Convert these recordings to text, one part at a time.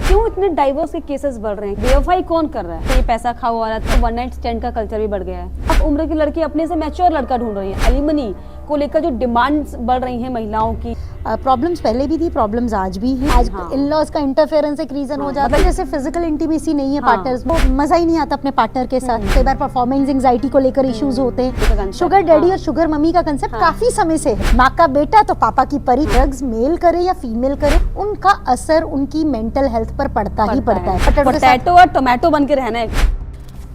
क्यों इतने डाइवोर्स के केसेस बढ़ रहे हैं? बेवफाई कौन कर रहा है? ये पैसा खाओ औरत, तो वन नाइट स्टैंड का कल्चर भी बढ़ गया है। अब उम्र की लड़की अपने से मैच्योर लड़का ढूंढ रही है। एलिमनी को लेकर जो डिमांड्स बढ़ रही हैं महिलाओं की, प्रॉब्लम्स पहले भी थी, प्रॉब्लम्स आज भी हैं। आज इन-लॉज का इंटरफेरेंस एक रीजन हो जाता है। जैसे फिजिकल इंटीमेसी नहीं है पार्टनर्स में, मजा ही नहीं आता अपने पार्टनर के साथ। कई बार परफॉर्मेंस एंजाइटी को लेकर इश्यूज होते हैं। शुगर डैडी और शुगर मम्मी का कंसेप्ट काफी समय से है। माँ का बेटा तो पापा की परी। ड्रग्स मेल करे या फीमेल करे, उनका असर उनकी मेंटल हेल्थ पर पड़ता ही पड़ता है। पोटैटो और टोमेटो बन के रहना है।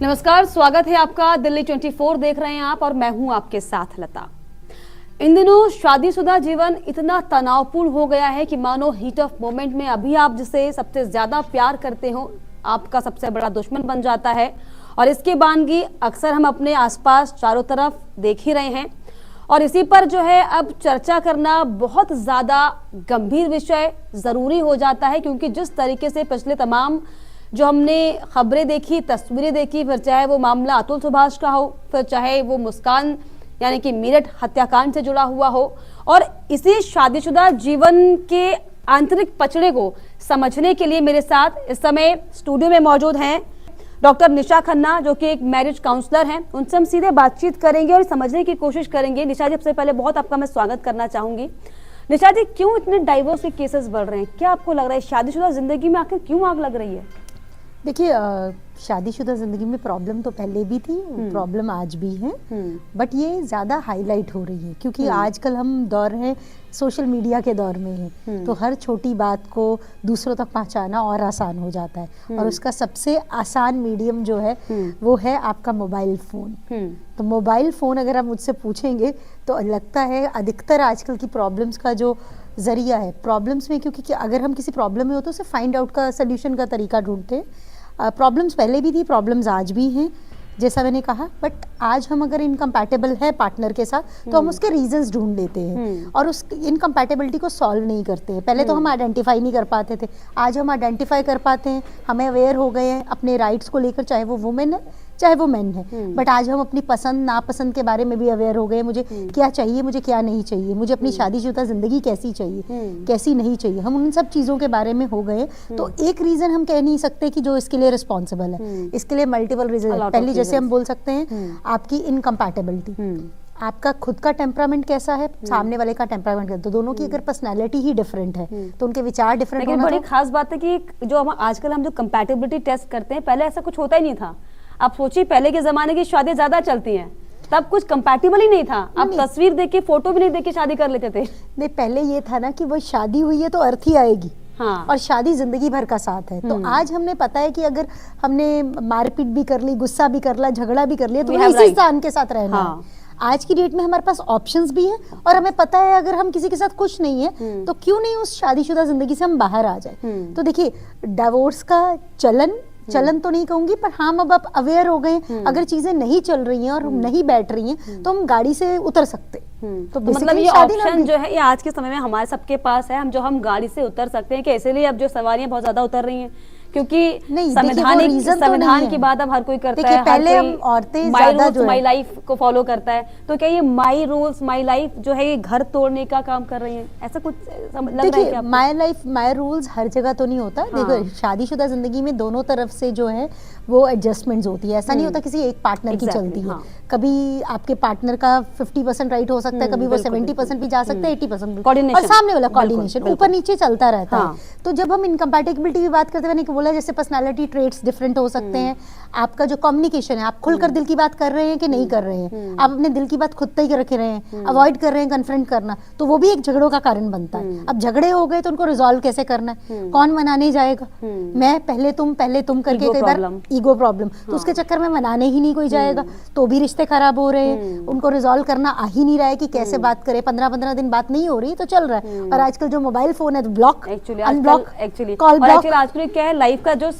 नमस्कार, स्वागत है आपका। दिल्ली 24 देख रहे हैं आप और मैं हूं आपके साथ लता। इन दिनों शादीशुदा जीवन इतना तनावपूर्ण हो गया है कि मानो हीट ऑफ मोमेंट में अभी आप जिसे सबसे ज्यादा प्यार करते हो आपका सबसे बड़ा दुश्मन बन जाता है। और इसके बानगी अक्सर हम अपने आसपास चारों तरफ देख ही रहे हैं। और इसी पर जो है अब चर्चा करना बहुत ज्यादा गंभीर विषय जरूरी हो जाता है, क्योंकि जिस तरीके से पिछले तमाम जो हमने खबरें देखी, तस्वीरें देखी, फिर चाहे वो मामला अतुल सुभाष का हो, फिर चाहे वो मुस्कान यानी कि मेरठ हत्याकांड से जुड़ा हुआ हो, और इसी शादीशुदा जीवन के आंतरिक पचड़े को समझने के लिए मेरे साथ इस समय स्टूडियो में मौजूद हैं डॉक्टर निशा खन्ना, जो कि एक मैरिज काउंसलर हैं। उनसे हम सीधे बातचीत करेंगे और समझने की कोशिश करेंगे। निशा जी, सबसे पहले बहुत आपका मैं स्वागत करना चाहूंगी। निशा जी, क्यों इतने डाइवोर्स के केसेस बढ़ रहे हैं? क्या आपको लग रहा है शादीशुदा जिंदगी में आखिर क्यों आग लग रही है? देखिए, शादीशुदा जिंदगी में प्रॉब्लम तो पहले भी थी, प्रॉब्लम आज भी है, बट ये ज्यादा हाईलाइट हो रही है क्योंकि आजकल हम दौर है सोशल मीडिया के दौर में है। तो हर छोटी बात को दूसरों तक पहुंचाना और आसान हो जाता है, और उसका सबसे आसान मीडियम जो है वो है आपका मोबाइल फोन। तो मोबाइल फोन अगर आप मुझसे पूछेंगे तो लगता है अधिकतर आजकल की प्रॉब्लम्स का जो जरिया है प्रॉब्लम्स में, क्योंकि अगर हम किसी प्रॉब्लम में हो तो उसे फाइंड आउट का सोल्यूशन का तरीका ढूंढते हैं। प्रॉब्लम्स पहले भी थी, प्रॉब्लम्स आज भी हैं जैसा मैंने कहा, बट आज हम अगर इनकम्पैटिबल है पार्टनर के साथ तो हम उसके रीजंस ढूंढ लेते हैं और उस इनकम्पैटिबिलिटी को सॉल्व नहीं करते हैं। पहले तो हम आइडेंटिफाई नहीं कर पाते थे, आज हम आइडेंटिफाई कर पाते हैं। हमें अवेयर हो गए हैं अपने राइट्स को लेकर, चाहे वो वुमेन है चाहे वो मैन है। बट आज हम अपनी पसंद नापसंद के बारे में भी अवेयर हो गए। मुझे क्या चाहिए, मुझे क्या नहीं चाहिए, मुझे अपनी शादीशुदा जिंदगी कैसी चाहिए, कैसी नहीं चाहिए, हम उन सब चीजों के बारे में हो गए। तो एक रीजन हम कह नहीं सकते कि जो इसके लिए रिस्पॉन्सिबल है, इसके लिए मल्टीपल रीजन है। पहली जैसे हम बोल सकते हैं आपकी इनकम्पैटिबिलिटी, आपका खुद का टेम्परामेंट कैसा है, सामने वाले का टेम्परामेंट कैसा है। तो दोनों की अगर पर्सनालिटी ही डिफरेंट है तो उनके विचार डिफरेंट होना। बड़ी खास बात है कि जो हम आजकल हम जो कंपैटिबिलिटी टेस्ट करते हैं, पहले ऐसा कुछ होता ही नहीं था। आप सोचिए, पहले के जमाने की शादियां ज्यादा चलती हैं, तब कुछ कंपैटिबल ही नहीं था। आप तस्वीर देख के, फोटो भी नहीं देख के शादी कर लेते थे। नहीं, पहले ये था ना कि वो शादी हुई है तो अर्थ ही आएगी। हाँ। और शादी जिंदगी भर का साथ है। तो आज हमने पता है कि अगर हमने मारपीट भी कर ली, गुस्सा भी कर लिया, झगड़ा भी कर लिया, तो इसी इंसान के साथ रहना है। आज की डेट में हमारे पास ऑप्शंस भी है और हमें पता है अगर हम किसी के साथ खुश नहीं है तो क्यों नहीं उस शादीशुदा जिंदगी से हम बाहर आ जाए। तो देखिए, डिवोर्स का चलन तो नहीं कहूंगी, पर हम अब अवेयर हो गए। अगर चीजें नहीं चल रही हैं और नहीं बैठ रही हैं तो हम गाड़ी से उतर सकते। तो मतलब ये ऑप्शन जो है ये आज के समय में हमारे सबके पास है, हम गाड़ी से उतर सकते हैं। कि इसीलिए अब जो सवारियां बहुत ज्यादा उतर रही हैं, क्योंकि संविधान की बात अब हर कोई करता है। पहले हम औरतें ज्यादा जो माई लाइफ को फॉलो करता है, तो क्या ये माई रूल्स माई लाइफ जो है ये घर तोड़ने का काम कर रही है? ऐसा कुछ लग रहा है क्या? माई लाइफ माई रूल्स हर जगह तो नहीं होता। देखो, शादीशुदा जिंदगी में दोनों तरफ से जो है वो एडजस्टमेंट्स होती है। ऐसा नहीं होता किसी एक पार्टनर की चलती है। कभी आपके पार्टनर का 50% राइट हो सकता है, कभी वो 70% भी जा सकता है, 80% और सामने वाला कोऑर्डिनेशन ऊपर नीचे चलता रहता है। तो जब हम इनकम्पैटिबिलिटी की बात करते हैं, जैसे पर्सनालिटी ट्रेट्स डिफरेंट हो सकते हैं, आपका जो कम्युनिकेशन है, आप खुलकर दिल की बात कर रहे हैं कि नहीं कर रहे हैं, आप अपने दिल की बात खुद तक ही रखे रहे हैं, अवॉइड कर रहे हैं कन्फ्रंट करना, तो वो भी एक झगड़ों का कारण बनता है। अब झगड़े हो गए तो उनको रिजॉल्व कैसे करना है, कौन मनाने जाएगा? मैं पहले तुम करके कई बार ईगो प्रॉब्लम, तो उसके चक्कर में मनाने ही नहीं कोई जाएगा, तो भी रिश्ते खराब हो रहे हैं। उनको रिजॉल्व करना आ ही नहीं रहा है कि कैसे बात करें। 15-15 दिन बात नहीं हो रही तो चल रहा है। और आजकल जो मोबाइल फोन है, ब्लॉक, अनब्लॉक, कॉल ब्लॉक। आजकल क्या है, लाइफ का जो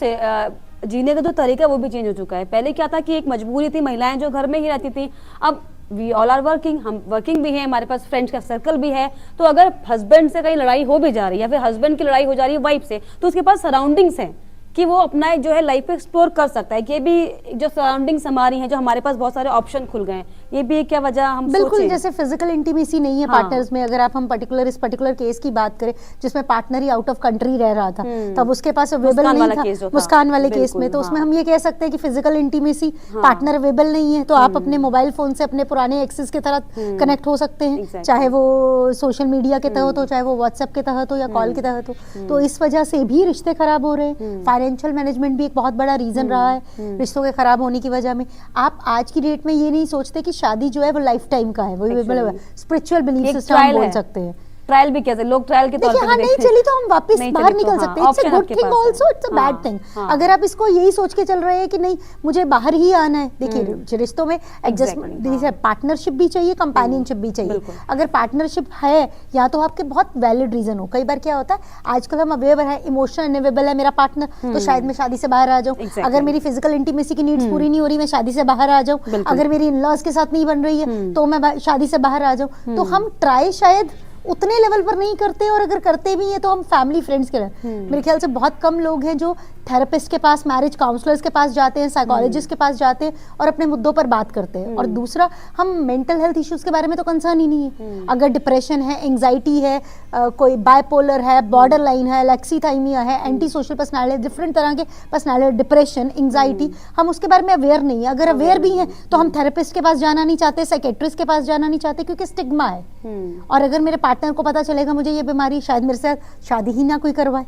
जीने का जो तरीका वो भी चेंज हो चुका है। पहले क्या था कि एक मजबूरी थी, महिलाएं जो घर में ही रहती थी। अब वी ऑल आर वर्किंग, हम वर्किंग भी हैं, हमारे पास फ्रेंड्स का सर्कल भी है। तो अगर हस्बैंड से कहीं लड़ाई हो भी जा रही है या फिर हस्बैंड की लड़ाई हो जा रही है वाइफ से, तो उसके पास सराउंडिंग्स हैं कि वो अपना जो है लाइफ एक्सप्लोर कर सकता है। कि भी जो सराउंडिंग्स हमारी हैं, जो हमारे पास बहुत सारे ऑप्शन खुल गए हैं। ये भी एक क्या वजह हम बिल्कुल, सोचें? जैसे फिजिकल इंटीमेसी नहीं है हाँ। पार्टनर्स में, अगर आप हम इस पर्टिकुलर केस की बात करें जिसमें partner he out of country रह रहा था, तब उसके पास अवेलेबल मुस्कान नहीं वाला था, केस जो था। मुस्कान वाले केस बिल्कुल, में, तो उसमें हाँ। हम ये कह सकते हैं कि फिजिकल इंटीमेसी हाँ। पार्टनर अवेलेबल नहीं है, तो आप अपने मोबाइल फोन से अपने पुराने एक्सेस के तहत कनेक्ट हो सकते हैं, Exactly. चाहे वो सोशल मीडिया के तहत हो, चाहे वो व्हाट्सएप के तहत हो या कॉल के तहत हो। तो इस वजह से भी रिश्ते खराब हो रहे हैं। फाइनेंशियल मैनेजमेंट भी एक बहुत बड़ा रीजन रहा है रिश्तों के खराब होने की वजह में। आप आज की डेट में ये नहीं सोचते कि शादी जो है वो लाइफ टाइम का है, वो मतलब स्पिरिचुअल बिलीफ एक सिस्टम trial बोल है। सकते हैं। ट्रायल भी कैसे लोग ट्रायल के तौर देखिए पर हाँ, भी नहीं देखते हैं। चली तो हम वापस नहीं बाहर चली तो निकल हाँ, सकते हैं। इट्स अ option गुड आपके थिंग पास है। आल्सो, इट्स अ हाँ, बैड थिंग। हाँ। अगर आप इसको यही सोच के चल रहे हैं कि नहीं मुझे बाहर ही आना है, देखिए रिश्तों में एडजस्टमेंट, हाँ। पार्टनरशिप भी चाहिए, कंपेनियनशिप भी चाहिए। बिल्कुल। अगर पार्टनरशिप है या तो आपके बहुत वैलिड रीजन हो। कई बार क्या होता है आजकल हम अवेयर है, इमोशनल अनअवेलेबल है मेरा पार्टनर, तो शायद मैं शादी से बाहर आ जाऊं। Exactly. अगर मेरी फिजिकल इंटीमेसी की नीड्स पूरी नहीं हो रही, मैं शादी से बाहर आ जाऊं। बिल्कुल। अगर मेरी इन-लॉज के साथ नहीं बन रही है तो मैं शादी से बाहर आ जाऊं। तो हम ट्राई शायद उतने लेवल पर नहीं करते, और अगर करते भी हैं तो हम फैमिली फ्रेंड्स के मेरे ख्याल से बहुत कम लोग हैं जो थेरेपिस्ट के पास, मैरिज काउंसलर्स के पास जाते हैं, साइकोलॉजिस्ट के पास जाते हैं और अपने मुद्दों पर बात करते हैं। और दूसरा, हम मेंटल हेल्थ इश्यूज के बारे में तो कंसर्न ही नहीं है। अगर डिप्रेशन है, एंग्जाइटी है, कोई बायपोलर है, बॉर्डर लाइन है, लेक्सीथाइमिया है, एंटी सोशल पर्सनालिटी, डिफरेंट तरह के पर्सनालिटी, डिप्रेशन, एंग्जाइटी, हम उसके बारे में अवेयर नहीं है। अगर अवेयर भी हैं तो हम थेरेपिस्ट के पास जाना नहीं चाहते, साइकेट्रिस्ट के पास जाना नहीं चाहते, क्योंकि स्टिग्मा है। और अगर मेरे पार्टनर को पता चलेगा मुझे ये बीमारी, शायद मेरे साथ शादी ही ना कोई करवाए,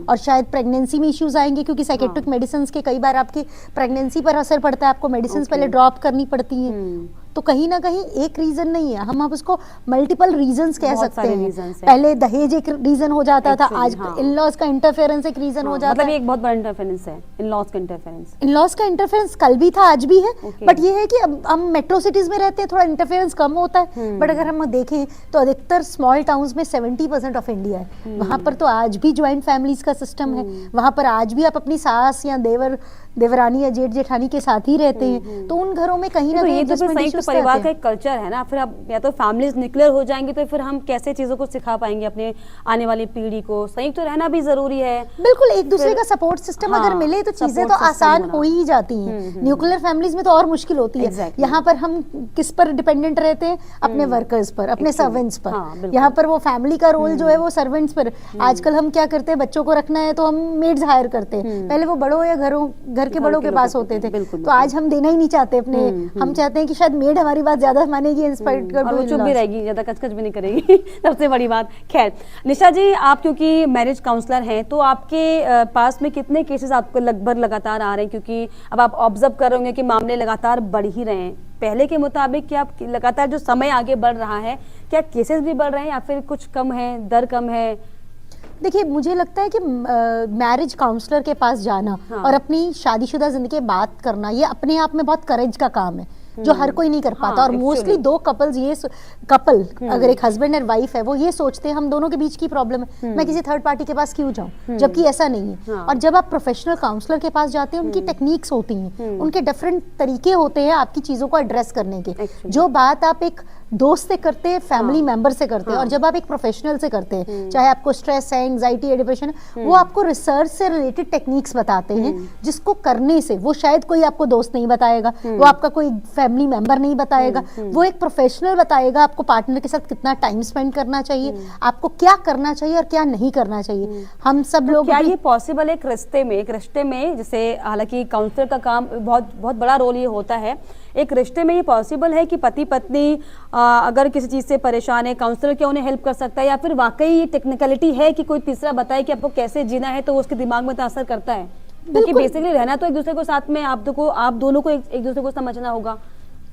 और शायद प्रेगनेंसी में इश्यूज आएंगे, क्योंकि साइकेट्रिक मेडिसिन के कई बार आपकी प्रेगनेंसी पर असर पड़ता है, आपको मेडिसिन पहले ड्रॉप करनी पड़ती हैं। तो कहीं ना कहीं एक रीजन नहीं है, हम अब उसको मल्टीपल रीजंस कह सकते हैं। पहले दहेज एक रीजन हो जाता था, आज इन-लॉज का इंटरफेरेंस एक रीजन हो जाता है। मतलब ये एक बहुत बड़ा इंटरफेरेंस है, इन-लॉज का इंटरफेरेंस। इन-लॉज का इंटरफेरेंस कल भी था, आज भी है, बट ये है कि अब हम मेट्रो सिटीज में रहते हैं, थोड़ा इंटरफेरेंस कम होता है। बट अगर हम देखें तो अधिकतर स्मॉल टाउन्स में 70% ऑफ इंडिया है, वहां पर तो आज भी ज्वाइंट फैमिलीज का सिस्टम है। वहां पर आज भी आप अपनी सास या देवरानी या जेठ जेठानी के साथ ही रहते हैं। तो उन घरों में कहीं ना कहीं संयुक्त परिवार का एक कल्चर है ना, फिर अब या तो फैमिलीज न्यूक्लियर हो जाएंगी तो फिर हम कैसे चीजों को सिखा पाएंगे अपने आने वाली पीढ़ी को। संयुक्त तो रहना भी जरूरी है। बिल्कुल, एक दूसरे का सपोर्ट सिस्टम अगर मिले तो चीजें तो आसान हो ही जाती हैं। न्यूक्लियर फैमिलीज में तो और मुश्किल होती है। यहाँ पर हम किस पर डिपेंडेंट रहते हैं? अपने वर्कर्स पर, अपने सर्वेंट्स पर। यहाँ पर वो फैमिली का रोल जो है वो सर्वेंट्स पर। आजकल हम क्या करते हैं, बच्चों को रखना है तो हम मेड्स हायर करते हैं। पहले वो बड़ों या घर के बड़ों के पास होते थे, तो आज हम देना ही नहीं चाहते अपने। हम चाहते हैं कि शायद मेड हमारी बात ज्यादा मानेगी, इंस्पायर्ड कर, और वो चुप भी रहेगी, ज्यादा कचकच भी नहीं करेगी। सबसे बड़ी बात। खैर निशा जी, आप क्योंकि मैरिज काउंसलर हैं तो आपके पास में कितने केसेस आपको लगभग लगातार आ रहे हैं? क्योंकि अब आप ऑब्जर्व कर रहे होंगे कि मामले लगातार बढ़ ही रहे हैं। पहले के मुताबिक क्या लगातार जो समय आगे बढ़ रहा है, क्या केसेस भी बढ़ रहे हैं या फिर कुछ कम है, दर कम है? देखिए, मुझे लगता है कि मैरिज काउंसलर के पास जाना और अपनी शादीशुदा जिंदगी की बात करना, ये अपने आप में बहुत करेज का काम है, जो हर कोई नहीं कर पाता। और मोस्टली दो कपल अगर एक हस्बैंड और वाइफ है, वो ये सोचते हैं हम दोनों के बीच की प्रॉब्लम है, मैं किसी थर्ड पार्टी के पास क्यों जाऊं, जबकि ऐसा नहीं है। और जब आप प्रोफेशनल काउंसलर के पास जाते हैं, उनकी टेक्निक्स होती हैं, उनके डिफरेंट तरीके होते हैं आपकी चीजों को एड्रेस करने के। जो बात आप एक दोस्त से करते हैं, फैमिली मेंबर से करते हैं, और जब आप एक प्रोफेशनल से करते हैं, चाहे आपको स्ट्रेस है, एंग्जाइटी है, डिप्रेशन है, वो आपको रिसर्च से रिलेटेड टेक्निक्स बताते हैं, जिसको करने से वो शायद कोई आपको दोस्त नहीं बताएगा, वो आपका कोई फैमिली मेंबर नहीं बताएगा, वो एक प्रोफेशनल बताएगा आपको पार्टनर के साथ कितना टाइम स्पेंड करना चाहिए, आपको क्या करना चाहिए और क्या नहीं करना चाहिए। हम सब लोग, क्या ये पॉसिबल है एक रिश्ते में जैसे, हालांकि काउंसलर का काम बहुत बड़ा रोल ये होता है, एक रिश्ते में ये पॉसिबल है कि पति पत्नी अगर किसी चीज से परेशान है, काउंसलर क्या उन्हें हेल्प कर सकता है, या फिर वाकई ये टेक्निकलिटी है कि कोई तीसरा बताए कि आपको कैसे जीना है, तो उसके दिमाग में तो असर करता है? क्योंकि बेसिकली रहना तो एक दूसरे को साथ में, आप दोनों को एक दूसरे को समझना होगा।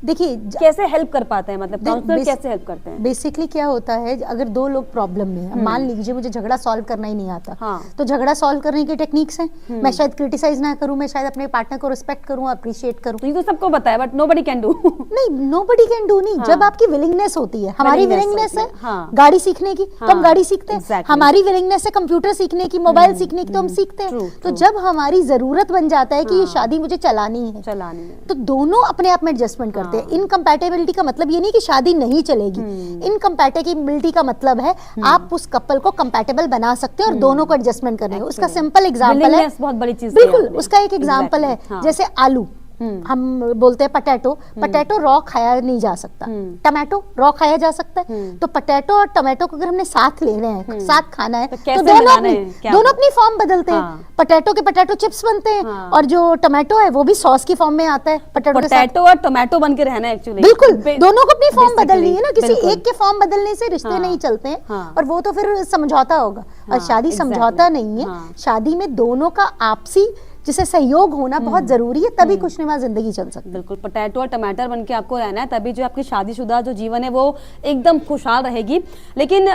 देखिए कैसे हेल्प कर पाते हैं, मतलब काउंसलर कैसे हेल्प करते हैं? बेसिकली क्या होता है, अगर दो लोग प्रॉब्लम में हैं, मान लीजिए मुझे झगड़ा सॉल्व करना ही नहीं आता, तो झगड़ा सॉल्व करने की टेक्निक्स हैं। मैं शायद क्रिटिसाइज ना करूं, मैं शायद अपने पार्टनर को रिस्पेक्ट करूं, अप्रिशिएट करूं। ये तो सबको पता है, बट नोबडी कैन डू। नहीं, नोबडी कैन डू नहीं। जब आपकी विलिंगनेस होती है, हमारी विलिंगनेस है गाड़ी सीखने की, तो हम गाड़ी सीखते हैं। हमारी विलिंगनेस है कंप्यूटर सीखने की, मोबाइल सीखने की, तो हम सीखते हैं। तो जब हमारी जरूरत बन जाता है कि ये शादी मुझे चलानी है, तो दोनों अपने आप में एडजस्टमेंट करते हैं। इनकम्पैटिबिलिटी का मतलब ये नहीं कि शादी नहीं चलेगी। इनकम्पैटिबिलिटी का मतलब है आप उस कपल को कंपैटिबल बना सकते हैं और दोनों को एडजस्टमेंट करने। उसका सिंपल एग्जांपल है, बहुत बड़ी चीज, बिल्कुल उसका एक एग्जांपल है, जैसे आलू हम बोलते हैं पटेटो, पटेटो रॉ खाया नहीं जा सकता, टमाटो रॉ खाया जा सकता है। तो पटेटो और टमाटो को अगर हमने साथ लेना है, साथ खाना है, तो दोनों अपनी फॉर्म बदलते हैं। पटेटो के पटेटो चिप्स बनते हैं और जो टमाटो है वो भी सॉस की फॉर्म में आता है पटेटो के साथ। पोटैटो और टोमेटो बन के रहना है एक्चुअली। बिल्कुल, दोनों को अपनी फॉर्म बदलनी है ना, किसी एक के फॉर्म बदलने से रिश्ते नहीं चलते हैं, और वो तो फिर समझौता होगा। और शादी समझौता नहीं है, शादी में दोनों का आपसी जिसे सहयोग होना बहुत जरूरी है, तभी खुशनुमा जिंदगी चल सकती है। बिल्कुल, पोटैटो और टमाटर बन के आपको रहना है, तभी जो आपकी शादीशुदा जो जीवन है वो एकदम खुशहाल रहेगी। लेकिन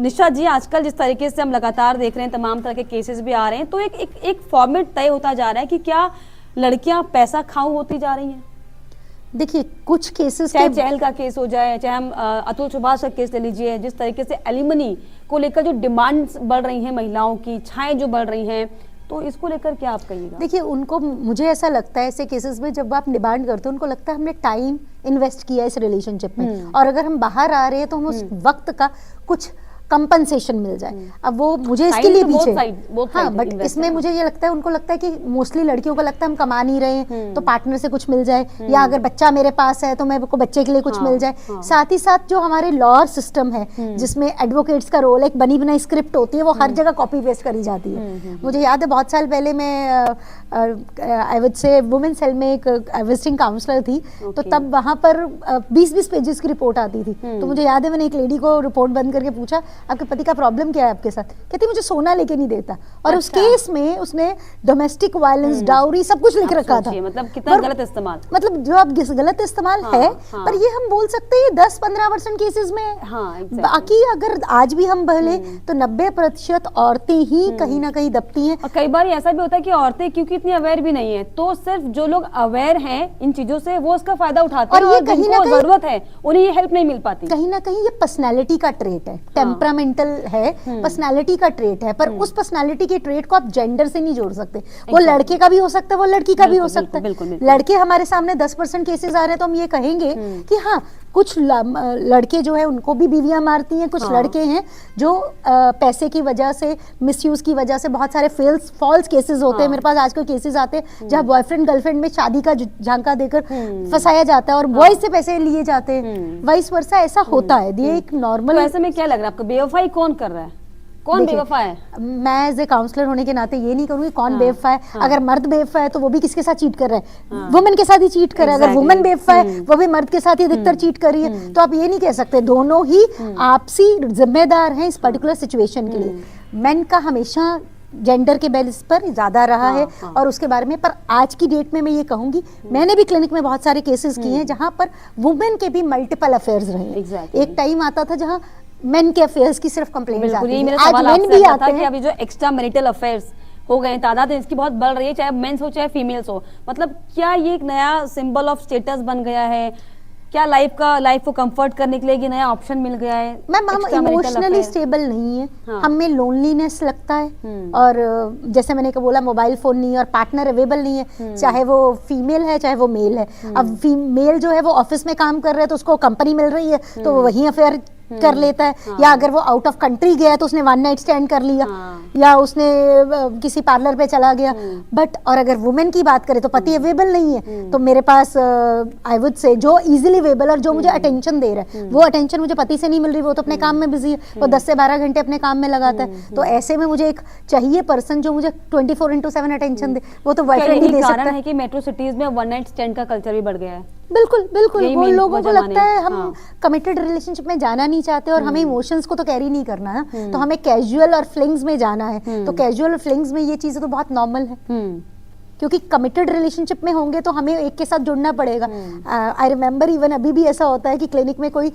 निशा जी, आजकल जिस तरीके से हम लगातार देख रहे हैं, तमाम तरह के केसेस भी आ रहे हैं, तो एक फॉर्मेट तय होता जा रहा है कि क्या लड़कियां पैसा खाऊ होती जा रही हैं। देखिए, कुछ केसेस, चाहे चहल का केस हो जाए, चाहे हम अतुल सुभाष का केस ले लीजिए, जिस तरीके से एलिमनी को लेकर जो डिमांड्स बढ़ रही हैं, महिलाओं की इच्छाएं जो बढ़ रही हैं, तो इसको लेकर क्या आप कहिएगा? देखिए, उनको, मुझे ऐसा लगता है ऐसे केसेस में जब आप डिमांड करते हो, उनको लगता है हमने टाइम इन्वेस्ट किया इस रिलेशनशिप में, और अगर हम बाहर आ रहे हैं तो हम उस वक्त का कुछ कंपनसेशन मिल जाए। अब वो मुझे इसके लिए पीछे, हाँ, बट इसमें मुझे ये लगता है, उनको लगता है कि मोस्टली लड़कियों को लगता है हम कमा नहीं रहे हैं तो पार्टनर से कुछ मिल जाए, या अगर बच्चा मेरे पास है तो मेरे को बच्चे के लिए कुछ मिल जाए। साथ ही साथ जो हमारे लॉ सिस्टम है जिसमें एडवोकेट्स का रोल, एक बनी बनाई स्क्रिप्ट होती है, वो हर जगह कॉपी पेस्ट करी जाती है। मुझे याद है बहुत साल पहले मैं I would say women cell में एक विजिटिंग काउंसलर थी, तो तब वहां पर 20-20 पेजेस की रिपोर्ट आती थी। तो मुझे याद है मैंने एक लेडी को रिपोर्ट बंद करके पूछा, आपके पति का प्रॉब्लम क्या है आपके साथ? कहती मुझे सोना लेके नहीं देता, और उस केस में उसने डोमेस्टिक वायलेंस, डाउरी सब कुछ लिख रखा था। मतलब कितना गलत इस्तेमाल, मतलब जो आप गलत इस्तेमाल है, पर ये हम बोल सकते हैं 10-15% केसेस में। बाकी अगर आज भी हम भले तो 90% औरतें ही कहीं ना कहीं दबती हैं। और कई बार ऐसा भी होता है कि औरतें क्योंकि इतनी अवेयर भी नहीं है, तो सिर्फ जो लोग अवेयर हैं इन चीजों से वो उसका फायदा उठाते हैं, और कहीं ना कहीं जरूरत है उन्हें ये हेल्प नहीं मिल पाती। कहीं ना कहीं ये पर्सनैलिटी का ट्रेट है, टेम्परामेंटल है, पर्सनालिटी का ट्रेट है, पर उस पर्सनालिटी के ट्रेट को आप जेंडर से नहीं जोड़ सकते। वो लड़के का भी हो सकता है, वो लड़की का भी हो सकता है। लड़के हमारे सामने 10% केसेस आ रहे हैं तो हम ये कहेंगे कि हाँ, कुछ लड़के जो है उनको भी बीवियां मारती हैं, कुछ लड़के हैं जो पैसे की वजह से, मिसयूज की वजह से, बहुत सारे फॉल्स केसेस होते हैं। मेरे पास आजकल केसेस आते हैं जहाँ बॉयफ्रेंड गर्लफ्रेंड में शादी का झांका देकर फंसाया जाता है और बॉयज से पैसे लिए जाते हैं, वाइस वर्सा, ऐसा होता है। ये एक नॉर्मल। तो ऐसे में क्या लग रहा है आपको, बेवफाई कौन कर रहा है, कौन बेवफा है? मैं एज ए काउंसलर होने के नाते ये नहीं करूंगी कौन बेवफा है। अगर मर्द बेवफा है तो वो भी किसके साथ चीट कर रहा है? वुमेन के साथ ही चीट कर रहा है। अगर वुमेन बेवफा है वो भी मर्द के साथ ही अधिकतर चीट कर रही है। तो आप ये नहीं कह सकते, दोनों ही आपसी जिम्मेदार हैं इस पर्टिकुलर सिचुएशन के लिए। मेन का हमेशा जेंडर के बेसिस पर ज्यादा रहा है और उसके बारे में, पर आज की डेट में मैं ये कहूंगी, मैंने भी क्लिनिक में बहुत सारे केसेस किए हैं जहां पर वुमेन के भी मल्टीपल अफेयर्स रहे। एक टाइम आता था जहां मेन के अफेयर्स की सिर्फ कंप्लेंट्स आती थी, आज मेन भी आते हैं। अभी जो एक्स्ट्रा मैरिटल अफेयर्स हो गए, तादाद इसकी बहुत बढ़ रही है, चाहे मेंस हो चाहे फीमेल्स हो। मतलब क्या ये एक नया सिंबल ऑफ स्टेटस बन गया है? क्या लाइफ को कंफर्ट करने के लिए ये नया ऑप्शन मिल गया है? मैम, हम इमोशनली स्टेबल नहीं है, हमें लोनलीनेस लगता है, और जैसे मैंने बोला मोबाइल फोन नहीं है और पार्टनर अवेलेबल नहीं है, चाहे वो फीमेल है चाहे वो मेल है। अब फीमेल जो है वो ऑफिस में काम कर रहा है तो उसको कंपनी मिल रही है तो वो वहीं अफेयर कर लेता है, या अगर वो आउट ऑफ कंट्री गया तो उसने वन नाइट स्टैंड कर लिया, या उसने किसी पार्लर पे चला गया। बट और अगर वुमेन की बात करें तो पति अवेलेबल नहीं है, तो मेरे पास आई वुड से जो इजीली अवेलेबल और जो मुझे अटेंशन दे रहा है, वो अटेंशन मुझे पति से नहीं मिल रही, वो तो अपने काम में बिजी है, वो 10 से 12 घंटे अपने काम में लगाता है। तो ऐसे में मुझे एक चाहिए पर्सन जो मुझे 24/7 अटेंशन दे, वो तो बॉयफ्रेंड ही दे सकता है। कि मेट्रो सिटीज में वन नाइट स्टैंड का कल्चर भी बढ़ गया है। बिल्कुल बिल्कुल, वो लोगों को लगता है हम कमिटेड रिलेशनशिप में जाना नहीं चाहते और हमें इमोशंस को तो कैरी नहीं करना है, तो हमें कैजुअल और फ्लिंग्स में जाना है। तो कैजुअल और फ्लिंग्स में ये चीजें तो बहुत नॉर्मल है, क्योंकि कमिटेड रिलेशनशिप में होंगे तो हमें एक के साथ जुड़ना पड़ेगा। आई रिमेम्बर इवन अभी भी ऐसा होता है कि क्लिनिक में कोई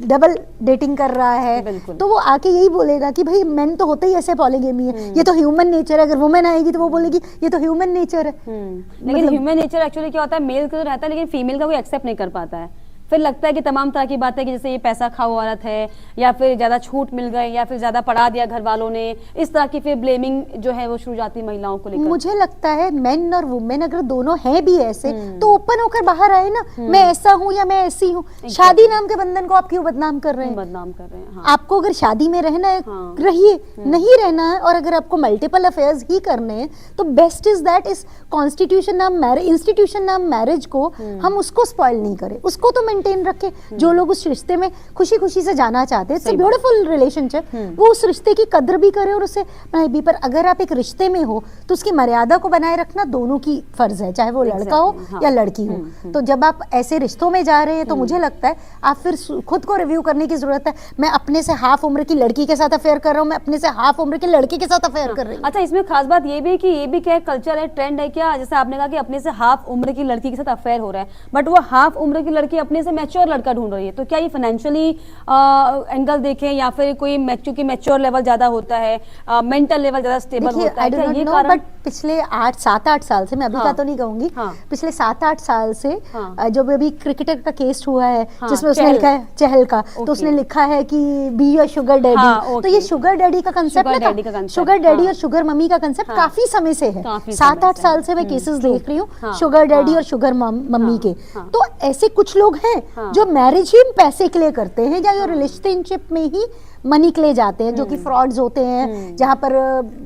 डबल डेटिंग कर रहा है तो वो आके यही बोलेगा कि भाई मेन तो होते ही ऐसे पॉलीगेमी है, ये तो ह्यूमन नेचर है। अगर वुमेन आएगी तो वो बोलेगी ये तो ह्यूमन नेचर है। लेकिन ह्यूमन नेचर एक्चुअली क्या होता है, मेल का तो रहता है लेकिन फीमेल का कोई एक्सेप्ट नहीं कर पाता है। फिर लगता है कि तमाम तरह की बातें कि जैसे ये पैसा खाओ औरत है, या फिर ज्यादा छूट मिल गए, या फिर ज्यादा पढ़ा दिया घर वालों ने, इस तरह की फिर ब्लेमिंग जो है वो शुरू हो जाती है महिलाओं को लेकर। मुझे लगता है मेन और वुमेन अगर दोनों हैं भी ऐसे तो ओपन होकर बाहर आए ना, मैं ऐसा हूँ या मैं ऐसी हूँ। शादी नाम के बंधन को आप क्यों बदनाम कर रहे हैं? बदनाम कर रहे हैं। हाँ। आपको अगर शादी में रहना है हाँ। रहिए, नहीं रहना है और अगर आपको मल्टीपल अफेयर्स ही करने हैं तो बेस्ट इज दैट इस कॉन्स्टिट्यूशन नाम मैरिज, इंस्टीट्यूशन नाम मैरिज को हम उसको स्पॉइल नहीं करें, उसको तो मेंटेन रखें। जो लोग उस रिश्ते में खुशी खुशी से जाना चाहते हैं, इट्स अ ब्यूटीफुल रिलेशनशिप, वो उस रिश्ते की कद्र भी करें और उसे बनाए भी। पर अगर आप एक रिश्ते में हो तो उसकी मर्यादा को बनाए रखना दोनों की फर्ज है, चाहे वो लड़का हो या लड़की हो। तो जब आप ऐसे रिश्तों में जा रहे हैं तो मुझे लगता है आप फिर खुद को रिव्यू करने की जरूरत है। मैं अपने से हाफ उम्र की लड़की के साथ अफेयर कर रहा हूँ, मैं अपने से हाफ उम्र के लड़के के साथ अफेयर कर रही हूँ। अच्छा, इसमें खास बात ये भी है कि ये भी क्या कल्चर है, ट्रेंड है क्या? जैसे आपने कहा कि अपने से हाफ उम्र की लड़की के साथ अफेयर हो रहा है, बट वो हाफ उम्र की लड़की अपने से मैच्योर लड़का ढूंढ रही है, तो क्या ये फाइनेंशियली एंगल देखें या फिर कोई क्योंकि मैच्योर लेवल ज्यादा होता है, मेंटल लेवल ज्यादा स्टेबल होता है, क्या ये कारण? बट पिछले 7-8 साल से, मैं अभी का तो नहीं कहूंगी, पिछले 7-8 साल से जो अभी क्रिकेटर का केस हुआ है जिसमें उसने लिखा है, चहल का, तो उसने लिखा है कि बी योर शुगर डैडी। तो ये शुगर डैडी का कंसेप्ट, शुगर डैडी और शुगर मम्मी का कंसेप्ट काफी समय से है, 7-8 साल से मैं केसेस देख रही हूँ शुगर डैडी और शुगर मम्मी के। तो ऐसे कुछ लोग हैं जो मैरिज ही पैसे के लिए करते हैं या रिलेशनशिप में ही मनी के लिए जाते हैं, जो कि फ्रॉड्स होते हैं, जहां पर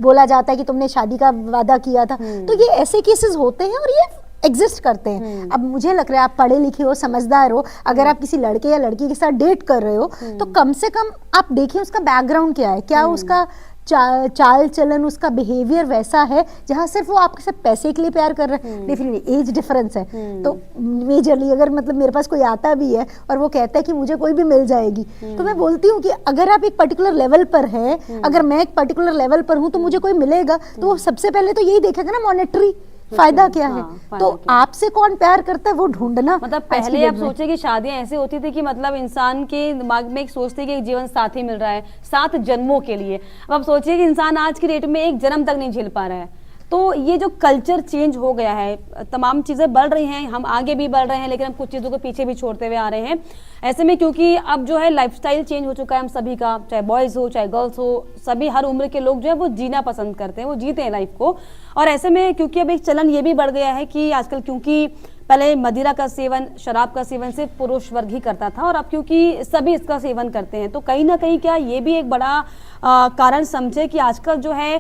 बोला जाता है कि तुमने शादी का वादा किया था। तो ये ऐसे केसेस होते हैं और ये एग्जिस्ट करते हैं। अब मुझे लग रहा है आप पढ़े लिखे हो, समझदार हो, अगर आप किसी लड़के या लड़की के साथ डेट कर रहे हो तो कम से कम आप देखिए उसका बैकग्राउंड क्या है, क्या उसका चाल चलन, उसका बिहेवियर वैसा है जहां सिर्फ वो आपके साथ पैसे के लिए प्यार कर रहा है। डेफिनेटली एज डिफरेंस है, तो मेजरली अगर मतलब मेरे पास कोई आता भी है और वो कहता है कि मुझे कोई भी मिल जाएगी, तो मैं बोलती हूँ कि अगर आप एक पर्टिकुलर लेवल पर हैं, अगर मैं एक पर्टिकुलर लेवल पर हूँ तो मुझे कोई मिलेगा तो वो सबसे पहले तो यही देखेगा ना मॉनेटरी फायदा क्या है। तो आपसे कौन प्यार करता है वो ढूंढना। मतलब पहले आप सोचे कि शादियां ऐसी होती थी कि मतलब इंसान के दिमाग में एक सोचते कि एक जीवन साथी मिल रहा है 7 जन्मों के लिए। अब आप सोचिए कि इंसान आज की डेट में एक जन्म तक नहीं झेल पा रहा है। तो ये जो कल्चर चेंज हो गया है, तमाम चीजें बढ़ रही हैं, हम आगे भी बढ़ रहे हैं, लेकिन हम कुछ चीजों को पीछे भी छोड़ते हुए आ रहे हैं। ऐसे में क्योंकि अब जो है लाइफस्टाइल चेंज हो चुका है हम सभी का, चाहे बॉयज हो चाहे गर्ल्स हो, सभी हर उम्र के लोग जो है वो जीना पसंद करते हैं, वो जीते हैं लाइफ को। और ऐसे में क्योंकि अब एक चलन ये भी बढ़ गया है कि आजकल, क्योंकि पहले मदिरा का सेवन, शराब का सेवन सिर्फ पुरुष वर्ग ही करता था और अब क्योंकि सभी इसका सेवन करते हैं, तो कहीं ना कहीं क्या ये भी एक बड़ा कारण समझे कि आजकल जो है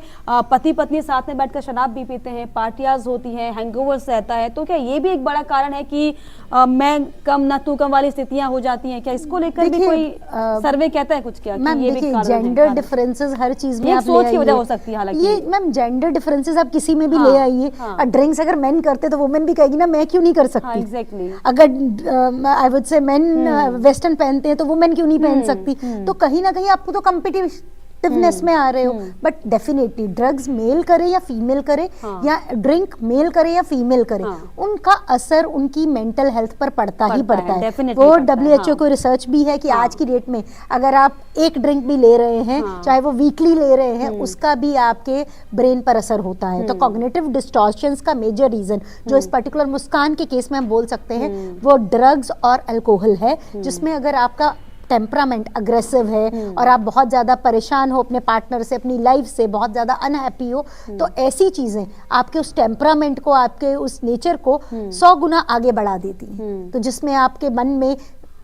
पति पत्नी साथ में बैठकर शराब भी पीते हैं, पार्टियाज होती हैं, हैंगओवर्स रहता है, तो क्या ये भी एक बड़ा कारण है कि मैं कम ना तू कम वाली स्थितियां हो जाती हैं? क्या इसको लेकर भी कोई सर्वे कहता है कुछ? क्या ये भी जेंडर डिफरेंसेस हर चीज में सोच की वजह हो सकती है। हालांकि ये मैम जेंडर डिफरेंसेस आप किसी में भी ले आइए। ड्रिंक्स अगर मेन करते तो वुमेन भी कहेगी ना मैं क्यों नहीं कर सकती। एग्जैक्टली। अगर आई वुड से मेन वेस्टर्न पहनते हैं तो वुमेन क्यों नहीं पहन सकती। तो कहीं ना कहीं आपको तो कॉम्पिटिटिवनेस में आ रहे हो। बट डेफिनेटली ड्रग्स मेल करे या फीमेल करे, या ड्रिंक मेल करे या फीमेल करे, उनका असर उनकी मेंटल हेल्थ पर पड़ता ही पड़ता है। वो WHO को रिसर्च भी है कि आज की डेट में अगर आप एक ड्रिंक भी ले रहे हैं, चाहे वो वीकली ले रहे हैं, उसका भी आपके ब्रेन पर असर होता है। तो कॉग्निटिव डिस्टॉर्शंस का मेजर रीजन जो इस पर्टिकुलर मुस्कान के केस में हम बोल सकते हैं वो ड्रग्स और अल्कोहल है, जिसमें अगर आपका टेम्परामेंट अग्रेसिव है और आप बहुत ज़्यादा परेशान हो अपने पार्टनर से, अपनी लाइफ से बहुत ज़्यादा अनहैप्पी हो, तो ऐसी चीज़ें आपके उस टेम्परामेंट को, आपके उस नेचर को 100 गुना आगे बढ़ा देती हैं। तो जिसमें आपके मन में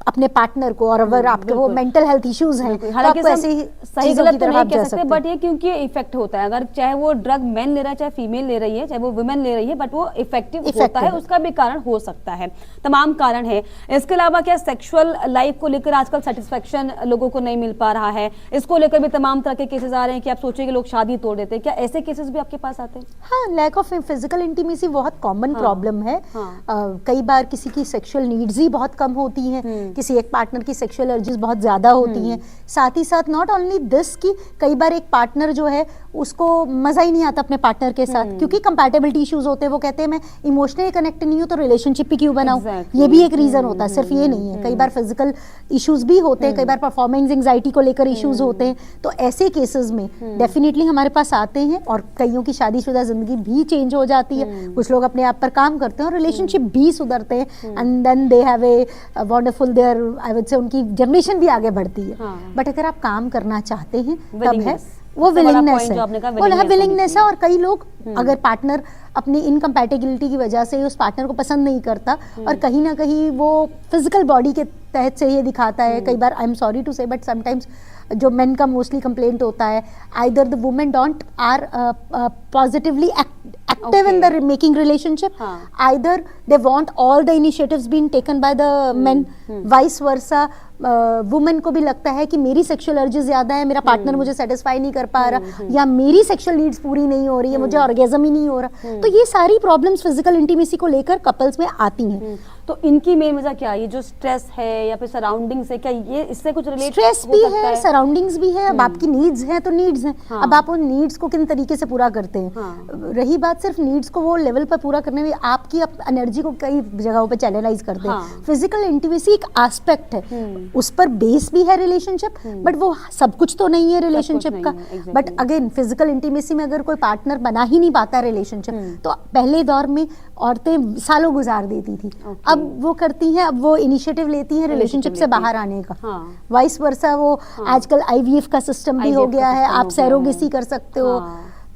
अपने पार्टनर को, और अगर आपके वो मेंटल हेल्थ इश्यूज हैं, हालांकि सही गलत तो नहीं कह सकते, बट ये क्योंकि इफेक्ट होता है, अगर चाहे वो ड्रग मैन ले रहा है चाहे फीमेल ले रही है, चाहे वो वुमेन ले रही है, बट वो इफेक्टिव होता है, उसका भी कारण हो सकता है। तमाम कारण है। इसके अलावा क्या सेक्सुअल लाइफ को लेकर आजकल सेटिस्फेक्शन लोगों को नहीं मिल पा रहा है, इसको लेकर भी तमाम तरह के केसेस आ रहे हैं कि आप सोचिए कि लोग शादी तोड़ देते हैं, क्या ऐसे केसेस भी आपके पास आते हैं? हाँ, लैक ऑफ फिजिकल इंटीमेसी बहुत कॉमन प्रॉब्लम है। कई बार किसी की सेक्सुअल नीड्स ही बहुत कम होती हैं, किसी एक पार्टनर की सेक्सुअल अर्जीज बहुत ज्यादा होती हैं। साथ ही साथ नॉट ओनली दिस कि कई बार एक पार्टनर जो है उसको मजा ही नहीं आता अपने पार्टनर के साथ, क्योंकि कंपैटिबिलिटी इश्यूज होते हैं। वो कहते हैं मैं इमोशनली कनेक्ट नहीं हूँ तो रिलेशनशिप ही क्यों बनाऊं। ये भी एक रीजन होता है, सिर्फ ये नहीं है। कई बार फिजिकल इश्यूज भी होते हैं, कई बार परफॉर्मेंस एंजाइटी को लेकर इश्यूज होते हैं। तो ऐसे केसेस में डेफिनेटली हमारे पास आते हैं, और कईयों की शादीशुदा जिंदगी भी चेंज हो जाती है। कुछ लोग अपने आप पर काम करते हैं और रिलेशनशिप भी सुधरते हैं, and then they have a wonderful, there I would say उनकी जनरेशन भी आगे बढ़ती है। बट अगर आप काम करना चाहते हैं तब है वो विलिंगनेस है, विलिंगनेस है। और कई लोग अगर पार्टनर अपनी इनकम्पैटिबिलिटी की वजह से उस पार्टनर को पसंद नहीं करता, और कहीं ना कहीं वो फिजिकल बॉडी के तहत से ये दिखाता है। कई बार I am sorry to say but sometimes जो मेन का मोस्टली कंप्लेंट होता है, either the women don't are positively active in the making relationship, either they want all the initiatives being taken by the men, vice versa women को भी लगता है कि मेरी सेक्सुअल अर्जी ज्यादा है, मेरा पार्टनर मुझे सेटिस्फाई नहीं कर पा रहा, या मेरी सेक्सुअल नीड्स पूरी नहीं हो रही है, मुझे ऑर्गेज्म ही नहीं हो रहा। तो ये सारी प्रॉब्लम्स फिजिकल इंटीमेसी को लेकर कपल्स में आती हैं। तो इनकी मेन वजह क्या है? ये जो स्ट्रेस है या फिर सराउंडिंग्स है, क्या ये इससे कुछ रिलेट? स्ट्रेस भी है, सराउंडिंग्स भी है। अब आपकी नीड्स हैं तो नीड्स हैं, अब आप उन नीड्स को किन तरीके से पूरा करते हैं। रही बात सिर्फ नीड्स को वो लेवल पर पूरा करने में, आपकी एनर्जी को कई जगहों पे चैनलाइज करते हैं। फिजिकल इंटीमेसी एक एस्पेक्ट है, उस पर बेस भी है रिलेशनशिप, बट वो सब कुछ तो नहीं है रिलेशनशिप का। बट अगेन फिजिकल इंटीमेसी में अगर कोई पार्टनर बना ही नहीं पाता रिलेशनशिप, तो पहले दौर में औरतें सालों गुजार देती थी, अब वो करती हैं, अब वो इनिशिएटिव लेती हैं रिलेशनशिप से बाहर आने का। वाइस वर्सा वो आजकल आईवीएफ का सिस्टम भी हो गया है, आप सैरोगेसी कर सकते हो।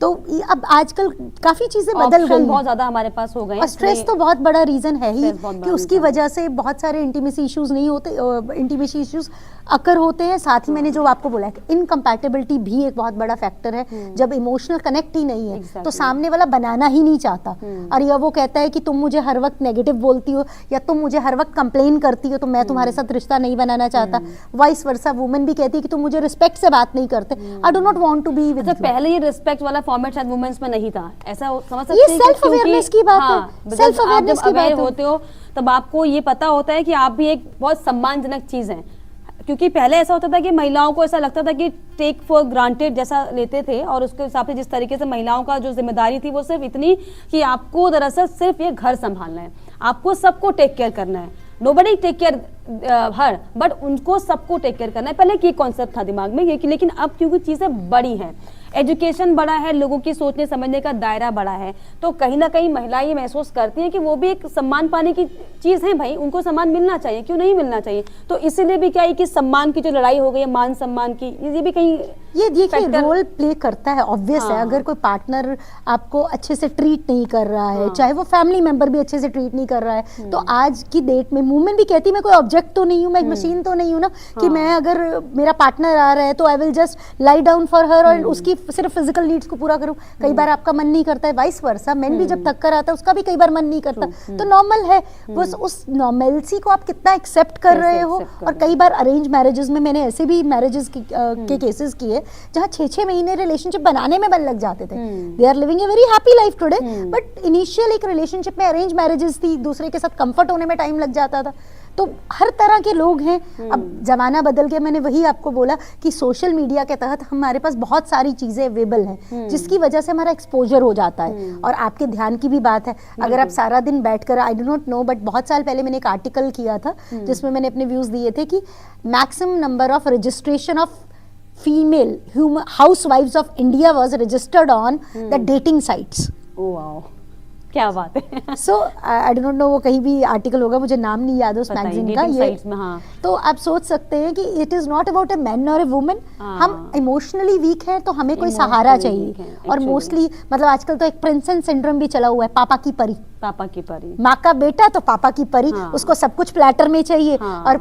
तो अब आजकल काफी चीजें बदल गई, बहुत ज्यादा हमारे पास हो गए। स्ट्रेस तो बहुत बड़ा रीजन है ही कि उसकी वजह से बहुत सारे इंटीमेसी इश्यूज नहीं होते, इंटीमेसी इश्यूज अकर होते हैं। साथ ही मैंने जो आपको बोला कि इनकम्पैटिबिलिटी भी एक बहुत बड़ा फैक्टर है। जब इमोशनल कनेक्ट ही नहीं है तो सामने वाला बनाना ही नहीं चाहता, और या वो कहता है कि तुम मुझे हर वक्त नेगेटिव बोलती हो या तुम मुझे हर वक्त कंप्लेन करती हो, तो मैं तुम्हारे साथ रिश्ता नहीं बनाना चाहता। वाइस वर्सा वुमेन भी कहती है कि तुम मुझे रिस्पेक्ट से बात नहीं करते, I do not want to be with. पहले ये रिस्पेक्ट वाला फॉर्मेट शायद वुमेन्स में नहीं था, ऐसा समझ सकते हैं। ये सेल्फ अवेयरनेस की बात है, सेल्फ अवेयरनेस की बात होते हो तब आपको ये पता होता है कि आप भी एक बहुत सम्मानजनक चीज है। क्योंकि पहले ऐसा होता था कि महिलाओं को ऐसा लगता था कि टेक फॉर ग्रांटेड जैसा लेते थे, और उसके हिसाब से जिस तरीके से महिलाओं का जो जिम्मेदारी थी वो सिर्फ इतनी कि आपको दरअसल सिर्फ ये घर संभालना है, आपको सबको टेक केयर करना है। Nobody take care her, but उनको सबको टेक केयर करना है। पहले की कॉन्सेप्ट था दिमाग में ये, लेकिन अब क्योंकि चीजें बड़ी हैं, एजुकेशन बड़ा है, लोगों की सोचने समझने का दायरा बड़ा है, तो कहीं ना कहीं महिलाएं ये महसूस करती हैं कि वो भी एक सम्मान पाने की चीज है। भाई उनको सम्मान मिलना चाहिए, क्यों नहीं मिलना चाहिए? तो इसीलिए भी क्या है कि सम्मान की जो लड़ाई हो गई है, मान सम्मान की, ये भी कहीं ये देखिए रोल प्ले करता है। ऑब्वियस है, अगर कोई पार्टनर आपको अच्छे से ट्रीट नहीं कर रहा है, चाहे वो फैमिली मेंबर भी अच्छे से ट्रीट नहीं कर रहा है, तो आज की डेट में वुमेन भी कहती है मैं कोई ऑब्जेक्ट तो नहीं हूँ, मैं एक मशीन तो नहीं हूँ ना कि मैं अगर मेरा पार्टनर आ रहा है तो I will just lie down for her और उसकी सिर्फ फिजिकल नीड्स को पूरा करूं। कई बार आपका मन नहीं करता है, वाइस वर्सा मैन भी जब थक कर आता है उसका भी कई बार मन नहीं करता, तो नॉर्मल है। बस उस नॉर्मलिटी को आप कितना एक्सेप्ट कर रहे हो। और कई बार अरेंज मैरिजेस में मैंने ऐसे भी मैरिजेस के केसेस किए जहां 6-6 महीने रिलेशनशिप बनाने में बन लग जाते थे। They are living a very happy life today, but initial एक रिलेशनशिप में अरेंज मैरिजेस थी, दूसरे के साथ कंफर्ट होने में टाइम लग जाता था। तो हर तरह के लोग हैं। अब जमाना बदल गया, मैंने वही आपको बोला कि सोशल मीडिया के तहत हमारे पास बहुत सारी चीजें अवेलेबल हैं, जिसकी वजह से हमारा एक्सपोजर हो जाता है। और आपके ध्यान की भी बात है, अगर आप सारा दिन बैठकर, आई डू नॉट नो, बट बहुत साल पहले मैंने एक आर्टिकल किया था जिसमें मैंने अपने व्यूज दिए थे कि maximum number of registration of female housewives of India was registered on the dating sites. Wow, क्या बात है। सो आई डोंट नो वो कहीं भी आर्टिकल होगा, मुझे नाम नहीं याद है उस मैगजीन का। ये तो आप सोच सकते हैं कि it is not about a man और अ वुमन। हम इमोशनली वीक हैं तो हमें कोई सहारा चाहिए। और मोस्टली मतलब आजकल तो एक प्रिंसेस सिंड्रोम भी चला हुआ है, पापा की परी, पापा की परी, माँ का बेटा तो पापा की परी, उसको सब कुछ प्लेटर में चाहिए। और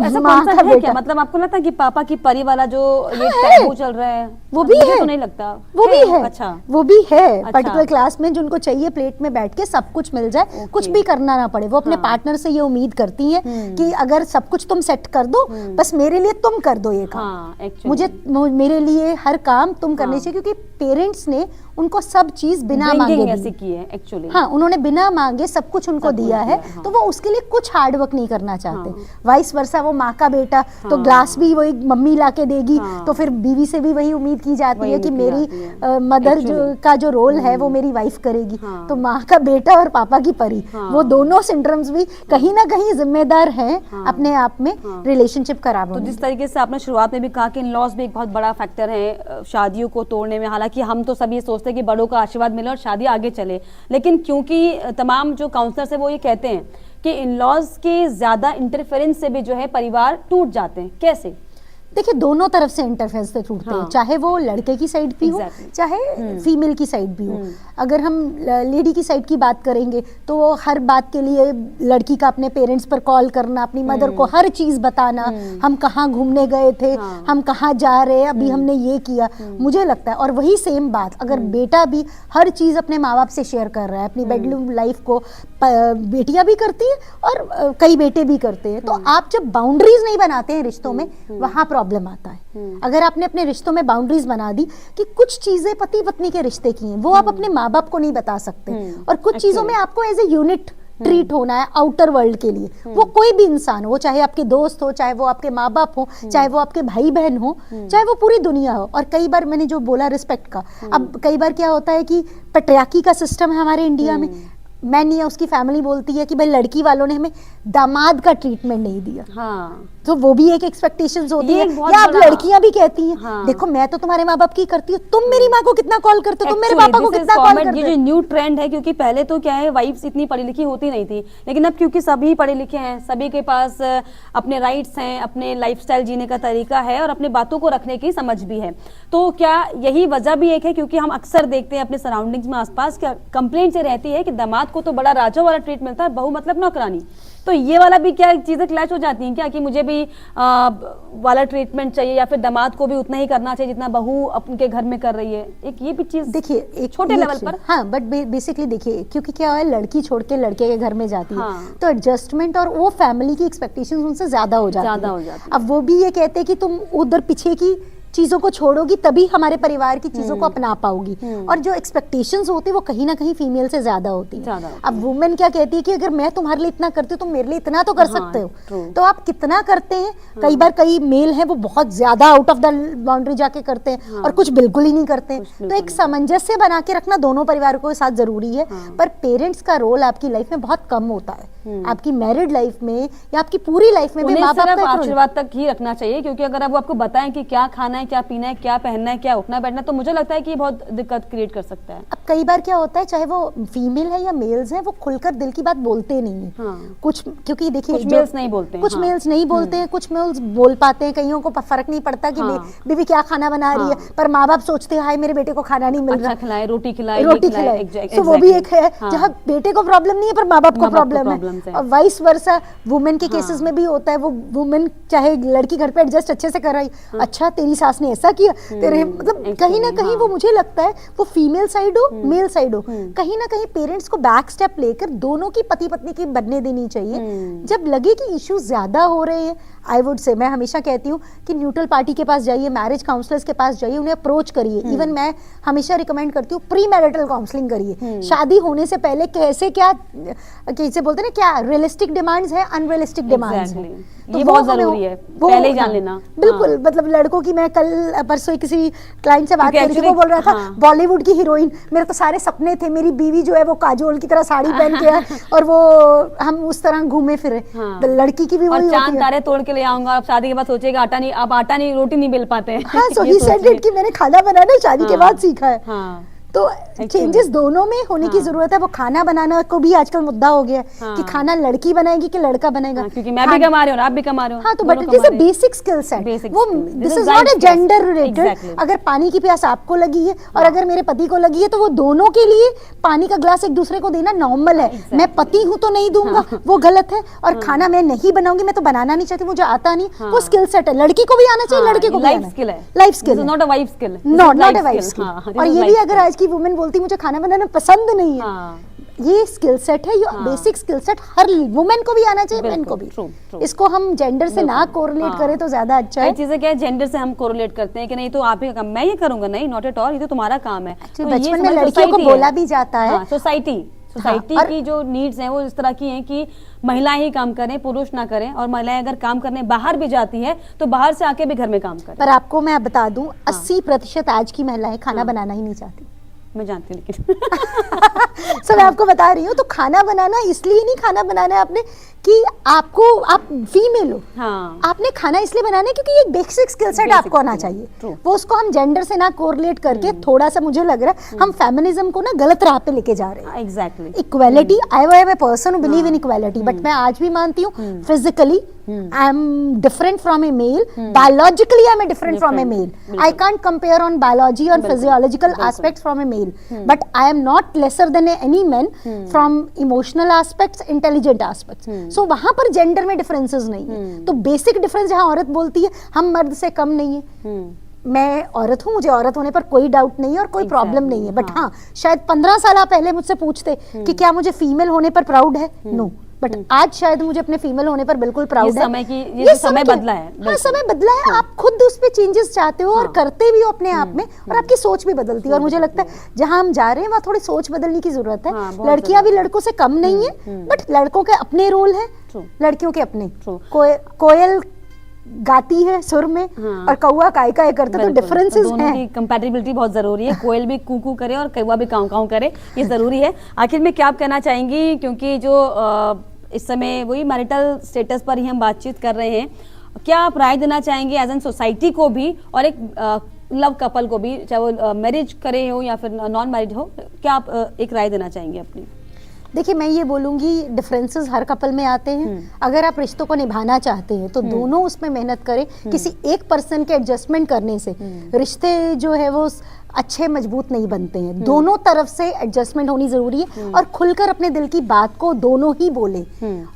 ऐसा माँ का बेटा, क्या मतलब आपको लगता है कि पापा की परी वाला जो ये टैबू चल रहा है वो भी है? तो नहीं लगता, वो भी है। अच्छा, वो भी है। पर्टिकुलर क्लास में जिनको चाहिए प्लेट में बैठ के सब कुछ मिल जाए, कुछ भी करना ना पड़े। वो अपने पार्टनर से ये उम्मीद करती हैं कि अगर सब कुछ तुम सेट कर दो, बस मेरे लिए तुम कर दो ये काम, मुझे मेरे लिए हर काम तुम करने चाहिए, क्योंकि पेरेंट्स ने उनको सब चीज बिना मांगे ऐसी की है एक्चुअली। हाँ, उन्होंने बिना मांगे सब कुछ उनको सब कुछ दिया है, हाँ। तो वो उसके लिए कुछ हार्ड वर्क नहीं करना चाहते। हाँ। वाइस वर्सा, वो माँ का बेटा तो हाँ। ग्लास भी वही मम्मी ला के देगी, हाँ। तो फिर बीवी से भी वही उम्मीद की जाती वही है कि उम्मीद की मेरी जाती है। Mother Actually। का जो रोल है वो मेरी वाइफ करेगी। हाँ। तो माँ का बेटा और पापा की परी, हाँ। वो दोनों सिंड्रोम्स भी कहीं ना कहीं जिम्मेदार हैं हाँ। अपने आप में हाँ। रिलेशनशिप खराब तो होने जिस में। तरीके से आपने शुरुआत में भी कहा कि इन लॉज भी एक बहुत बड़ा फैक्टर है शादियों को तोड़ने में। हालांकि हम तो सभी ये सोचते हैं कि बड़ों का आशीर्वाद मिले और शादी आगे चले, लेकिन क्योंकि तमाम जो काउंसलर्स है वो ये कहते हैं कि इन लॉज के ज्यादा इंटरफेरेंस से भी जो है परिवार टूट जाते हैं। कैसे? देखिए, दोनों तरफ से इंटरफेरेंस से टूटते हैं, हाँ। चाहे वो लड़के की साइड भी हो, Exactly। चाहे फीमेल की साइड भी हो। अगर हम लेडी की साइड की बात करेंगे तो वो हर बात के लिए लड़की का अपने पेरेंट्स पर कॉल करना, अपनी मदर को हर चीज बताना, हम कहाँ घूमने गए थे, हाँ। हम कहाँ जा रहे हैं, अभी हमने ये किया। मुझे लगता है, और वही सेम बात अगर बेटा भी हर चीज अपने माँ बाप से शेयर कर रहा है, अपनी बेडरूम लाइफ को बेटियां भी करती हैं और कई बेटे भी करते हैं, तो आप जब बाउंड्रीज नहीं बनाते हैं रिश्तों में, वहां प्रॉब्लम आता है। अगर आपने अपने रिश्तों में बाउंड्रीज बना दी कि कुछ चीजें पति पत्नी के रिश्ते की हैं, वो आप अपने माँ बाप को नहीं बता सकते, और कुछ चीजों में आपको एज ए यूनिट ट्रीट होना है आउटर वर्ल्ड के लिए। वो कोई भी इंसान हो, चाहे आपके दोस्त हो, चाहे वो आपके माँ बाप हो, चाहे वो आपके भाई बहन हो, चाहे वो पूरी दुनिया हो। और कई बार मैंने जो बोला रिस्पेक्ट का, अब कई बार क्या होता है कि पेट्रियार्की का सिस्टम है हमारे इंडिया में। मैं नहीं है, उसकी फैमिली बोलती है कि भाई लड़की वालों ने हमें दामाद का ट्रीटमेंट नहीं दिया। हाँ। तो वो भी एक एक्सपेक्टेशंस होती ये है, एक बहुत या अब बड़ा- लड़कियां भी कहती हैं, हाँ। देखो मैं तो तुम्हारे माँ बाप की करती हूँ, तुम मेरी माँ को कितना कॉल करते हो, तुम मेरे Actually, पापा को this is कितना कॉल common। करते ये हो। जो न्यू ट्रेंड है, क्योंकि पहले तो क्या है, वाइफ्स इतनी पढ़ी लिखी होती नहीं थी, लेकिन अब क्योंकि सभी पढ़े लिखे हैं, सभी के पास अपने राइट्स हैं, अपने लाइफस्टाइल जीने का तरीका है और अपने बातों को रखने की समझ भी है। तो क्या यही वजह भी एक है, क्योंकि हम अक्सर देखते हैं अपने सराउंडिंग्स में आसपास क्या कंप्लेंट से रहती है कि दामाद को तो बड़ा राजा वाला ट्रीट मिलता है, बहू मतलब नौकरानी। तो ये वाला भी क्या चीजें क्लैश हो जाती हैं क्या, कि मुझे भी वाला ट्रीटमेंट चाहिए, या फिर दामाद को भी उतना ही करना चाहिए जितना बहू अपने घर में कर रही है? एक ये भी चीज देखिए, एक छोटे लेवल पर। हाँ, बट बेसिकली देखिए, क्योंकि क्या है, लड़की छोड़ के लड़के के घर में जाती है, हाँ। तो एडजस्टमेंट और वो फैमिली की एक्सपेक्टेशंस उनसे ज्यादा हो जाती ज्यादा है। हो जाती है। अब वो भी ये कहते हैं कि तुम उधर पीछे की चीजों को छोड़ोगी तभी हमारे परिवार की चीजों को अपना पाओगी, और जो एक्सपेक्टेशंस होती है वो कहीं ना कहीं फीमेल से ज्यादा होती है। ज्यादा होती अब वुमेन क्या कहती है कि अगर मैं तुम्हारे लिए इतना करती हूँ, तुम मेरे लिए इतना तो कर हाँ, सकते हो। true। तो आप कितना करते हैं? कई बार कई मेल हैं वो बहुत ज्यादा आउट ऑफ द बाउंड्री जाके करते हैं, और कुछ बिल्कुल ही नहीं करते हैं। तो एक सामंजस्य बना के रखना दोनों परिवारों के साथ जरूरी है। पर पेरेंट्स का रोल आपकी लाइफ में बहुत कम होता है। आपकी मैरिड लाइफ में या आपकी पूरी लाइफ में भी उन्हें माँ बाप सिर्फ का एक रोल- आशीर्वाद तक ही रखना चाहिए, क्योंकि अगर अब वो आपको बताएं कि क्या खाना है, क्या पीना है, क्या पहनना है, क्या उठना बैठना, तो मुझे लगता है कि ये बहुत दिक्कत क्रिएट कर सकता है। अब कई बार क्या होता है, चाहे वो फीमेल है या मेल्स है, वो खुलकर दिल की बात बोलते नहीं है। हाँ। कुछ, क्योंकि देखिए, कुछ जो- मेल्स नहीं बोलते हैं, कुछ हाँ। मेल्स नहीं बोलते हैं, कुछ मेल्स बोल पाते हैं। कईयों को फर्क नहीं पड़ता कि हाँ। बीवी क्या खाना बना रही है, हाँ। पर माँ बाप सोचते हैं हाय मेरे बेटे को खाना नहीं मिल अच्छा रहा, खिलाए, रोटी खिलाए, रोटी ये खिलाए। exactly। तो वो भी एक है हाँ। जहाँ बेटे को प्रॉब्लम नहीं है पर माँ बाप को माँ बाप को प्रॉब्लम problems है। है। और वाइस वर्सा वुमेन के हाँ। केसेस में भी होता है। वो वुमेन चाहे लड़की घर पे एडजस्ट अच्छे से कर रही, अच्छा तेरी सास ने ऐसा किया, तेरे मतलब कहीं ना कहीं वो, मुझे लगता है वो फीमेल साइड हो मेल साइड हो, कहीं ना कहीं पेरेंट्स को बैक स्टेप लेकर दोनों की पति पत्नी की बनने देनी चाहिए। जब लगे कि इश्यूज ज्यादा हो रहे हैं, आई वुड से, मैं हमेशा कहती हूँ कि न्यूट्रल पार्टी के पास जाइए, मैरिज काउंसलर्स के पास जाइए, उन्हें अप्रोच करिए। इवन मैं हमेशा रिकमेंड करती हूँ प्री मैरिटल काउंसलिंग करिए। शादी होने से पहले कैसे कैसे बोलते हैं ना, क्या रियलिस्टिक डिमांड्स है, अनरियलिस्टिक डिमांड्स है, Exactly। ये बहुत जरूरी है, पहले ही जान लेना। बिल्कुल। हाँ। मतलब लड़कों की, मैं कल परसों किसी क्लाइंट से बात क्योंकि कर रही थी, वो बोल रहा था हाँ। बॉलीवुड की हीरोइन, मेरे तो सारे सपने थे मेरी बीवी जो है वो काजोल की तरह साड़ी पहन के है और वो हम उस तरह घूमे फिरे। हाँ। तो लड़की की भी और वही चांद होती है। तारे तोड़ के ले आऊंगा, अब शादी के बाद सोचेगा आटा नहीं, अब आटा नहीं, रोटी नहीं मिल पाते हैं। हाँ, सो ये ही सोच सेड रही इट कि मैंने खाना बनाना शादी के हाँ। बाद सीखा है। हाँ। तो चेंजेस दोनों में होने की हाँ। जरूरत है। वो खाना बनाना को भी आजकल मुद्दा हो गया है हाँ। कि खाना लड़की बनाएगी कि लड़का बनाएगा। हाँ, क्योंकि मैं भी कमा रही हूँ, आप भी कमा रहे हो। हाँ, तो दोनों बट इट इज कमा अ रहे हैं। Basic skill set. Basic वो skill. This This is is not life a gender skills. Related. Exactly. अगर पानी की प्यास आपको लगी है और अगर मेरे पति को लगी है, तो वो दोनों के लिए पानी का ग्लास एक दूसरे को देना नॉर्मल है। Exactly. मैं पति हूँ तो नहीं दूंगा, वो गलत है। और खाना मैं नहीं बनाऊंगी, मैं तो बनाना नहीं चाहती, मुझे आता नहीं, वो स्किल सेट है। लड़की को भी आना चाहिए, लड़के को भी लाइफ आना स्किल है, life skill, not a wife skill, not a wife skill. और ये भी अगर आज की वुमेन बोलती मुझे खाना बनाना पसंद नहीं है, ये स्किल सेट है, ये बेसिक स्किल सेट हर वुमेन को भी आना चाहिए, मेन को भी। इसको हम जेंडर से ना कोरिलेट करें तो ज्यादा अच्छा है। चीजें क्या है, जेंडर से हम कोरिलेट करते हैं कि नहीं तो आप ही का काम, मैं ये करूंगा, नहीं, नॉट एट ऑल, ये तो तुम्हारा काम है। तो बचपन में लड़कियों को बोला भी जाता है, सोसाइटी सोसाइटी और- की जो नीड्स हैं वो इस तरह की हैं कि महिलाएं ही काम करें, पुरुष ना करें, और महिलाएं अगर काम करने बाहर भी जाती है तो बाहर से आके भी घर में काम करें। पर आपको मैं बता दूं 80% आज की महिलाएं खाना बनाना ही नहीं चाहती। मैं जानती हूँ लेकिन सो मैं आपको बता रही हूँ, तो खाना बनाना इसलिए नहीं खाना बनाना है आपने कि आप फीमेल हो, हाँ आपने खाना इसलिए बनाना है क्योंकि ये बेसिक स्किल सेट Basic आपको आना skill, चाहिए। true. वो उसको हम जेंडर से ना कोरिलेट करके थोड़ा सा मुझे लग रहा है हम फेमिनिज्म को ना गलत राह पे लेके जा रहे हैं। Exactly equality, I am a person who believe in equality, but मैं आज भी मानती हूँ physically I am different from a male, biologically I am different from a male. I can't compare on biology और physiological aspects from a male, but I am not lesser than any man from emotional aspects, intelligent aspects. So वहां पर gender में differences नहीं है। तो basic difference जहां औरत बोलती है हम मर्द से कम नहीं है, मैं औरत हूँ, मुझे औरत होने पर कोई डाउट नहीं है और कोई प्रॉब्लम नहीं है, बट हाँ शायद 15 साल पहले मुझसे पूछते कि क्या मुझे फीमेल होने पर प्राउड है, नो, बट आज शायद मुझे अपने फीमेल होने पर बिल्कुल प्राउड है। ये समय बदला है, हाँ समय बदला है। आप खुद उस पे चेंजेस चाहते हो और करते भी हो अपने आप में, और आपकी सोच भी बदलती है। और मुझे लगता है जहां हम जा रहे हैं वहाँ थोड़ी सोच बदलने की जरूरत है। लड़कियां भी लड़कों से कम नहीं है, बट लड़कों के अपने रोल है, लड़कियों के अपने। कोयल गाती है सुर में और कौवा काय काय करते, तो डिफरेंसेस दोनों हैं। की कंपैटिबिलिटी बहुत जरूरी है। कोयल भी कू करे और कौवा भी काऊ काऊ करे, ये जरूरी है। आखिर में क्या आप कहना चाहेंगी, क्योंकि जो इस समय वही मैरिटल स्टेटस पर ही हम बातचीत कर रहे हैं, क्या आप राय देना चाहेंगे एज एन सोसाइटी को भी और एक लव कपल को भी, चाहे वो मैरिज करे हो या फिर नॉन मैरिज हो, क्या आप एक राय देना चाहेंगे अपनी? देखिए मैं ये बोलूंगी डिफरेंसेस हर कपल में आते हैं। अगर आप रिश्तों को निभाना चाहते हैं तो दोनों उसमें मेहनत करें। किसी एक पर्सन के एडजस्टमेंट करने से रिश्ते जो है वो अच्छे मजबूत नहीं बनते हैं। दोनों तरफ से एडजस्टमेंट होनी जरूरी है और खुलकर अपने दिल की बात को दोनों ही बोले,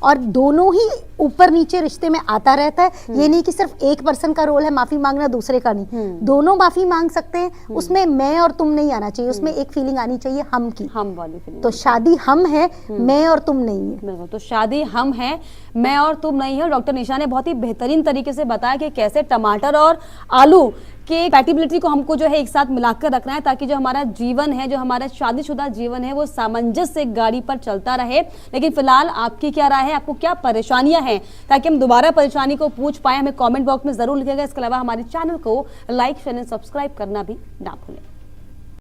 और दोनों ही ऊपर नीचे रिश्ते में आता रहता है। ये नहीं कि सिर्फ एक पर्सन का रोल है माफी मांगना, दूसरे का नहीं। दोनों माफी मांग सकते हैं, उसमें मैं और तुम नहीं आना चाहिए, उसमें एक फीलिंग आनी चाहिए हम की, हम वाली फीलिंग। तो शादी हम है, मैं और तुम नहीं है। बिल्कुल, तो शादी हम हैं, मैं और तुम नहीं है। डॉक्टर निशा ने बहुत ही बेहतरीन तरीके से बताया कि कैसे टमाटर और आलू के पैटिबिलिटी को हमको जो है एक साथ मिलाकर रखना है, ताकि जो हमारा जीवन है, जो हमारा शादीशुदा जीवन है, वो सामंजस्य से गाड़ी पर चलता रहे। लेकिन फिलहाल आपकी क्या राय है, आपको क्या परेशानियां हैं, ताकि हम दोबारा परेशानी को पूछ पाए, हमें कमेंट बॉक्स में जरूर लिखिएगा। इसके अलावा हमारे चैनल को लाइक शेयर एंड सब्सक्राइब करना भी ना भूलें।